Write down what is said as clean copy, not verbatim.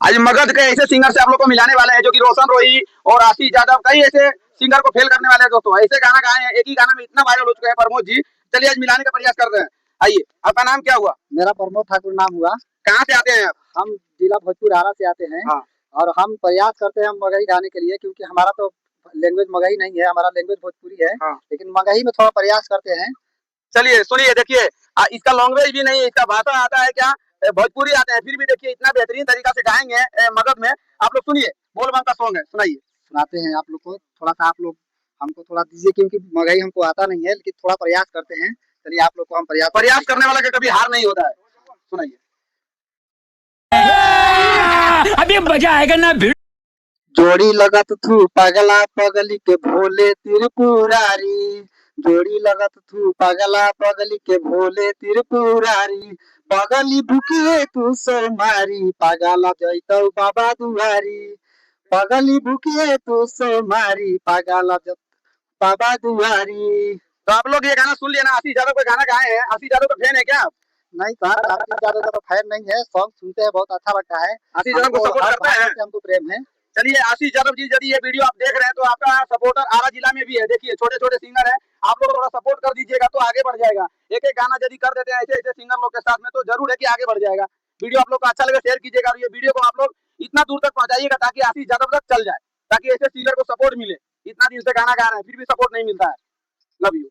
आज मगध के ऐसे सिंगर से आप लोग को मिलाने वाले हैं जो कि रोशन रोही और आशीष यादव कई ऐसे सिंगर को फेल करने वाले हैं दोस्तों। ऐसे गाना गाए हैं, एक ही गाना में इतना वायरल हो चुके हैं प्रमोद जी। चलिए आज मिलाने का प्रयास कर रहे हैं। आइए, आपका नाम क्या हुआ? मेरा प्रमोद ठाकुर नाम हुआ। कहाँ से आते हैं आप? हम जिला भोजपुर आरा से आते हैं। हाँ। और हम प्रयास करते हैं मगही गाने के लिए, क्योंकि हमारा तो लैंग्वेज मगही नहीं है, हमारा लैंग्वेज भोजपुरी है। हाँ। लेकिन मगही में थोड़ा प्रयास करते हैं। चलिए सुनिए, देखिए इसका लैंग्वेज भी नहीं, इसका भाषा आता है क्या, भोजपुरी आते हैं, फिर भी देखिए इतना बेहतरीन तरीका से गाएंगे मगध में। आप लोग सुनिए, बोलबम का सॉन्ग है, सुनाइए। सुनाते हैं आप लोग को, थोड़ा सा आप लोग हमको थोड़ा दीजिए, क्योंकि मगही हमको आता नहीं है, लेकिन थोड़ा प्रयास करते हैं। चलिए आप लोग को हम प्रयास करने वाला का कभी हार नहीं होता है। सुनाइए। अभी मजा आएगा ना। जोड़ी लगत थू पगला पगली के भोले त्रिपुरारी, जोड़ी लगत थू पगला पगली के भोले त्रिपुरारी, पगली भूखिए तू सो मारी, पगला जैतौ बाबा दुआरी, पगली भूखिए तू सो मारी, पगला बाबा दुआरी। तो आप लोग ये गाना सुन लिया ना, आशीष यादव का गाना गाए हैं। आशीष यादव का फैन है क्या आप? नहीं सर, आशीष यादव का तो फैन नहीं है, सॉन्ग सुनते हैं, बहुत अच्छा लगता है। आशीष यादव को सपोर्ट करते हैं, हमको प्रेम है। चलिए आशीष यादव जी, यदि ये वीडियो आप देख रहे हैं तो आपका सपोर्टर आरा जिला में भी है। देखिए छोटे छोटे सिंगर हैं, आप लोग थोड़ा सपोर्ट कर दीजिएगा तो आगे बढ़ जाएगा। एक एक गाना यदि कर देते हैं ऐसे ऐसे सिंगर लोग के साथ में, तो जरूर है कि आगे बढ़ जाएगा। वीडियो आप लोग को अच्छा लगे शेयर कीजिएगा, और ये वीडियो को आप लोग इतना दूर तक पहुंचाइएगा ताकि आशीष यादव तक चल जाए, ताकि ऐसे सिंगर को सपोर्ट मिले। इतना दिन से गाना गा रहे हैं फिर भी सपोर्ट नहीं मिलता है। Love you.